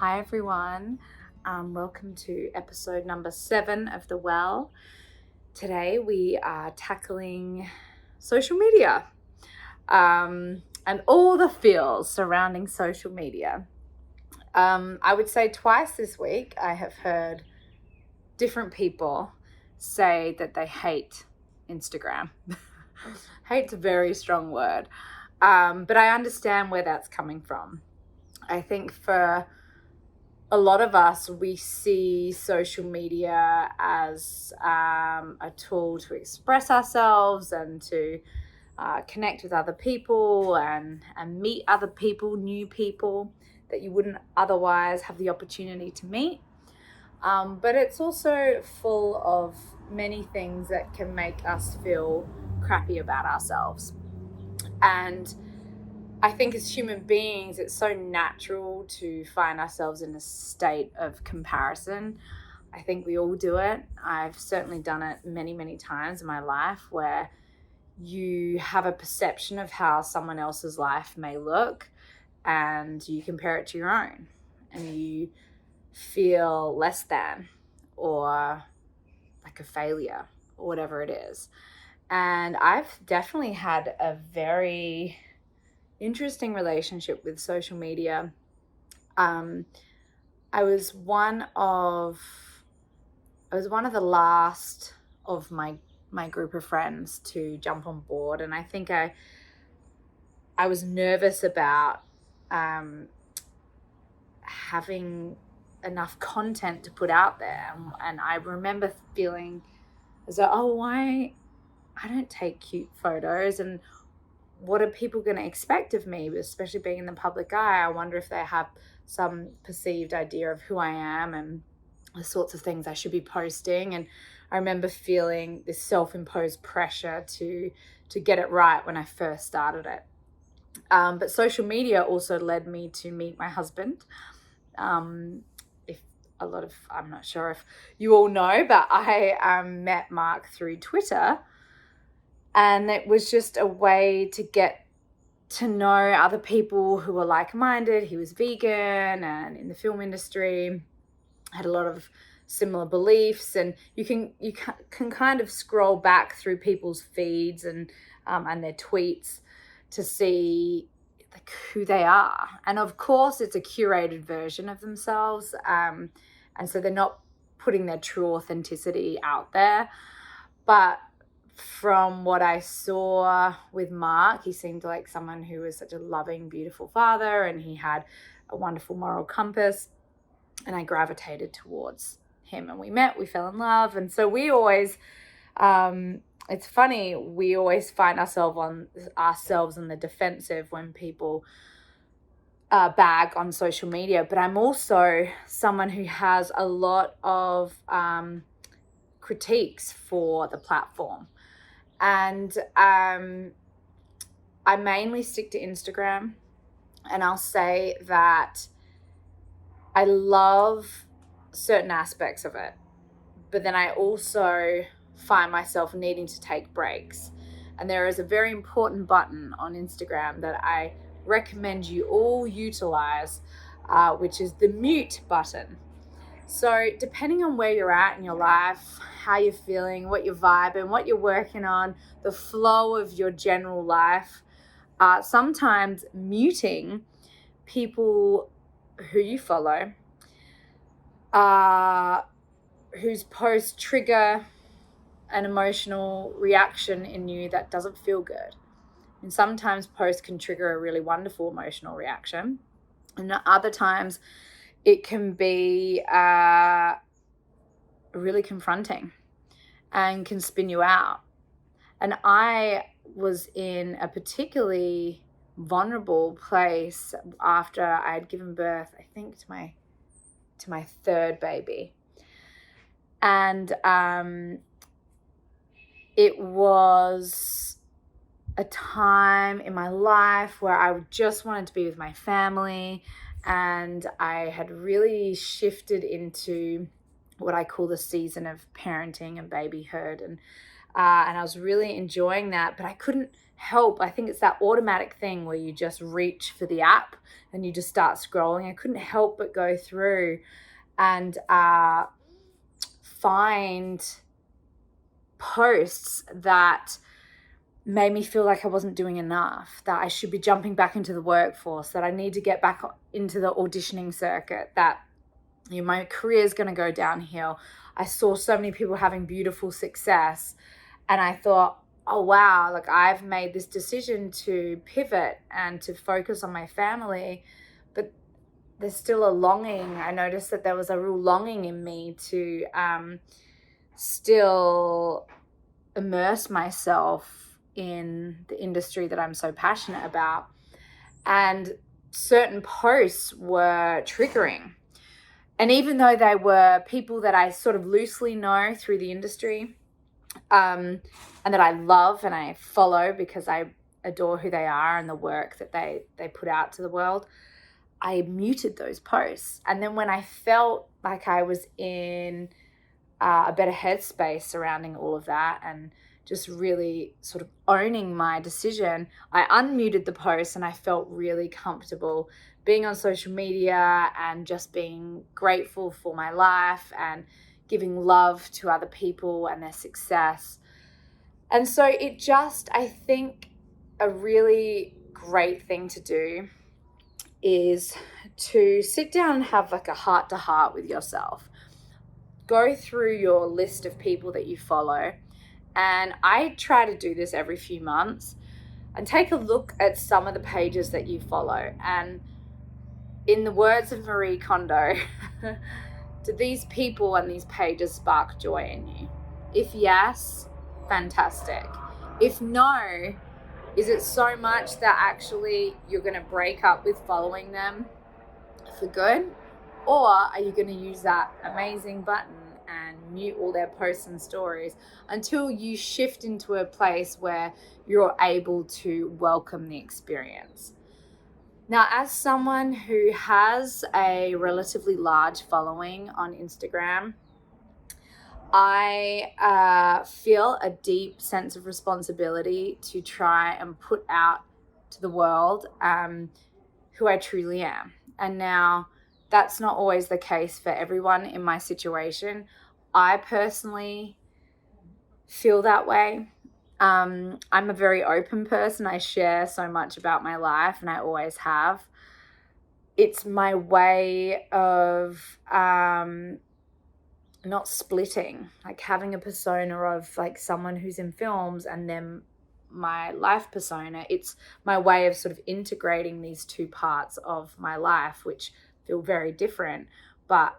Hi everyone, welcome to episode number 7 of The Well. Today we are tackling social media and all the feels surrounding social media. I would say twice this week I have heard different people say that they hate Instagram. Hate's a very strong word, but I understand where that's coming from. I think for a lot of us, we see social media as a tool to express ourselves and to connect with other people and meet other people, new people that you wouldn't otherwise have the opportunity to meet. But it's also full of many things that can make us feel crappy about ourselves. And I think as human beings, it's so natural to find ourselves in a state of comparison. I think we all do it. I've certainly done it many, many times in my life where you have a perception of how someone else's life may look and you compare it to your own and you feel less than or like a failure or whatever it is. And I've definitely had a very interesting relationship with social media. I was one of the last of my group of friends to jump on board, and I think I was nervous about having enough content to put out there, and I remember feeling as though, why I don't take cute photos, and what are people going to expect of me, especially being in the public eye? I wonder if they have some perceived idea of who I am and the sorts of things I should be posting. And I remember feeling this self-imposed pressure to get it right when I first started it. But social media also led me to meet my husband. I'm not sure if you all know, but I met Mark through Twitter. And it was just a way to get to know other people who were like-minded. He was vegan and in the film industry, had a lot of similar beliefs. And you can kind of scroll back through people's feeds and their tweets to see like who they are. And of course, it's a curated version of themselves. And so they're not putting their true authenticity out there. But from what I saw with Mark, he seemed like someone who was such a loving, beautiful father, and he had a wonderful moral compass, and I gravitated towards him, and we met, we fell in love. And so we always, it's funny, we always find ourselves on the defensive when people bag on social media. But I'm also someone who has a lot of critiques for the platform. And I mainly stick to Instagram, and I'll say that I love certain aspects of it, but then I also find myself needing to take breaks. And there is a very important button on Instagram that I recommend you all utilize, which is the mute button. So depending on where you're at in your life, how you're feeling, what you're vibing, what you're working on, the flow of your general life, sometimes muting people who you follow, whose posts trigger an emotional reaction in you that doesn't feel good. And sometimes posts can trigger a really wonderful emotional reaction. And other times it can be really confronting and can spin you out. And I was in a particularly vulnerable place after I had given birth, I think, to my third baby. And it was a time in my life where I just wanted to be with my family, and I had really shifted into what I call the season of parenting and babyhood. And and I was really enjoying that, but I couldn't help. I think it's that automatic thing where you just reach for the app and you just start scrolling. I couldn't help but go through and find posts that made me feel like I wasn't doing enough, that I should be jumping back into the workforce, that I need to get back into the auditioning circuit, that my career is going to go downhill. I saw so many people having beautiful success, and I thought, oh wow, like I've made this decision to pivot and to focus on my family, but there's still a longing. I noticed that there was a real longing in me to still immerse myself in the industry that I'm so passionate about. And certain posts were triggering. And even though they were people that I sort of loosely know through the industry, and that I love and I follow because I adore who they are and the work that they put out to the world, I muted those posts. And then when I felt like I was in a better headspace surrounding all of that and just really sort of owning my decision, I unmuted the post and I felt really comfortable being on social media and just being grateful for my life and giving love to other people and their success. And so it just, I think a really great thing to do is to sit down and have like a heart to heart with yourself. Go through your list of people that you follow. And I try to do this every few months and take a look at some of the pages that you follow. And in the words of Marie Kondo, do these people and these pages spark joy in you? If yes, fantastic. If no, is it so much that actually you're going to break up with following them for good? Or are you going to use that amazing button and mute all their posts and stories until you shift into a place where you're able to welcome the experience? Now, as someone who has a relatively large following on Instagram, I feel a deep sense of responsibility to try and put out to the world who I truly am. And now, that's not always the case for everyone in my situation. I personally feel that way. I'm a very open person. I share so much about my life, and I always have. It's my way of not splitting, like having a persona of like someone who's in films and then my life persona. It's my way of sort of integrating these two parts of my life, which feel very different, but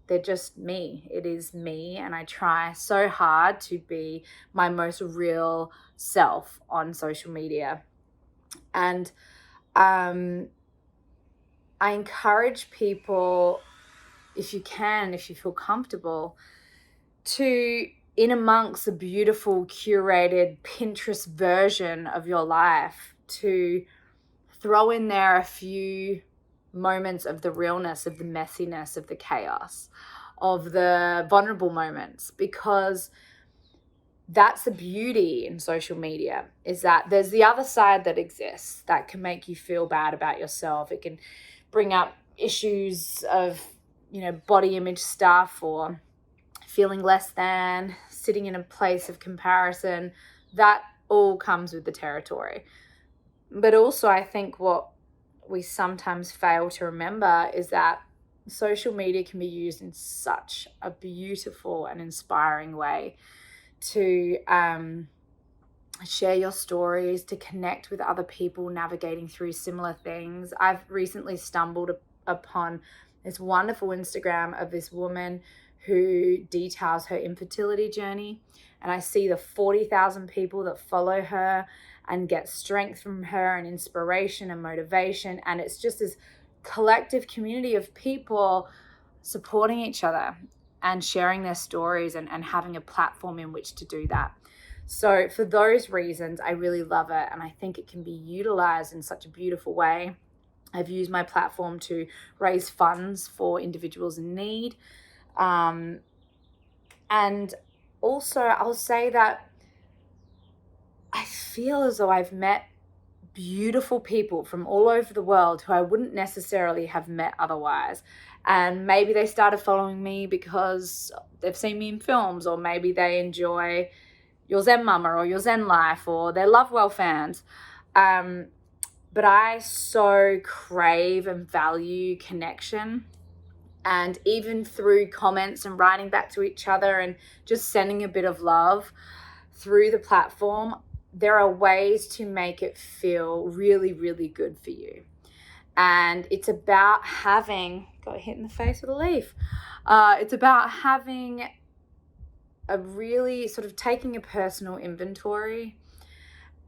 they're just me. It is me, and I try so hard to be my most real self on social media. And I encourage people, if you can, if you feel comfortable, to, in amongst the beautiful curated Pinterest version of your life, to throw in there a few moments of the realness, of the messiness, of the chaos, of the vulnerable moments, because that's the beauty in social media, is that there's the other side that exists that can make you feel bad about yourself. It can bring up issues of, body image stuff or feeling less than, sitting in a place of comparison. That all comes with the territory. But also, I think what we sometimes fail to remember is that social media can be used in such a beautiful and inspiring way to share your stories, to connect with other people navigating through similar things. I've recently stumbled upon this wonderful Instagram of this woman who details her infertility journey, and I see the 40,000 people that follow her and get strength from her and inspiration and motivation. And it's just this collective community of people supporting each other and sharing their stories and having a platform in which to do that. So for those reasons, I really love it. And I think it can be utilized in such a beautiful way. I've used my platform to raise funds for individuals in need. And also, I'll say that I feel as though I've met beautiful people from all over the world who I wouldn't necessarily have met otherwise. And maybe they started following me because they've seen me in films, or maybe they enjoy Your Zen Mama or Your Zen Life, or they're Lovewell fans. But I so crave and value connection. And even through comments and writing back to each other and just sending a bit of love through the platform, there are ways to make it feel really, really good for you. And it's about having, got hit in the face with a leaf. It's about having a really sort of taking a personal inventory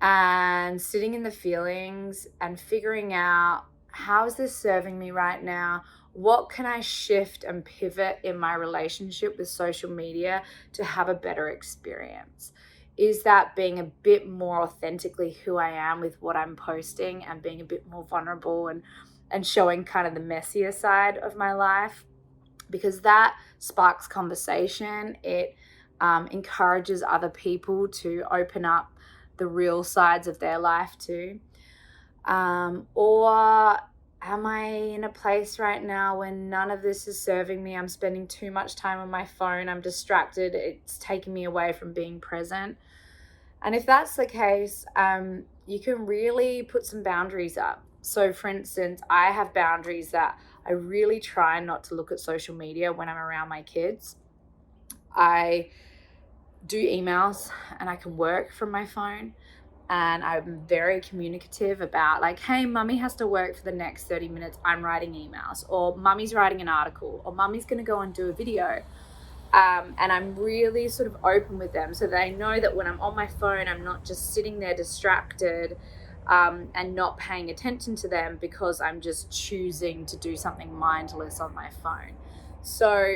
and sitting in the feelings and figuring out, how is this serving me right now? What can I shift and pivot in my relationship with social media to have a better experience? Is that being a bit more authentically who I am with what I'm posting, and being a bit more vulnerable and showing kind of the messier side of my life? Because that sparks conversation. It encourages other people to open up the real sides of their life too. Or am I in a place right now when none of this is serving me? I'm spending too much time on my phone. I'm distracted. It's taking me away from being present. And if that's the case, you can really put some boundaries up. So for instance, I have boundaries that I really try not to look at social media when I'm around my kids. I do emails and I can work from my phone. And I'm very communicative about, like, hey, mummy has to work for the next 30 minutes. I'm writing emails, or mummy's writing an article, or mummy's going to go and do a video. And I'm really sort of open with them so they know that when I'm on my phone, I'm not just sitting there distracted and not paying attention to them because I'm just choosing to do something mindless on my phone. So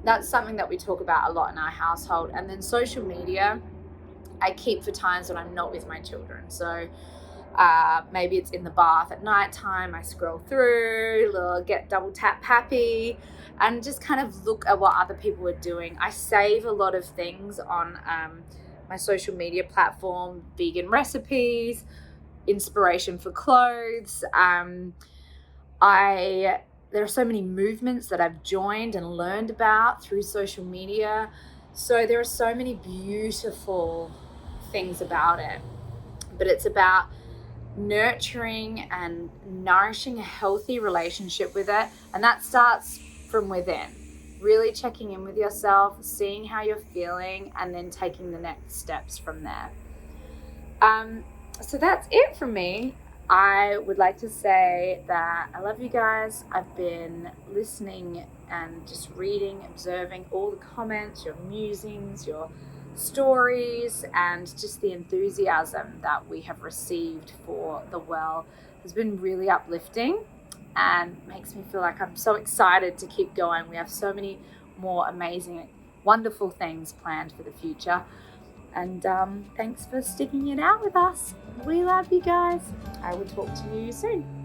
that's something that we talk about a lot in our household. And then social media, I keep for times when I'm not with my children. So maybe it's in the bath at nighttime. I scroll through, get double tap happy, and just kind of look at what other people are doing. I save a lot of things on my social media platform: vegan recipes, inspiration for clothes. There are so many movements that I've joined and learned about through social media. So there are so many beautiful things about it. But it's about nurturing and nourishing a healthy relationship with it. And that starts from within. Really checking in with yourself, seeing how you're feeling, and then taking the next steps from there. So that's it from me. I would like to say that I love you guys. I've been listening and just reading, observing all the comments, your musings, your stories, and just the enthusiasm that we have received for The Well has been really uplifting and makes me feel like I'm so excited to keep going. We have so many more amazing, wonderful things planned for the future. And thanks for sticking it out with us. We love you guys. I will talk to you soon.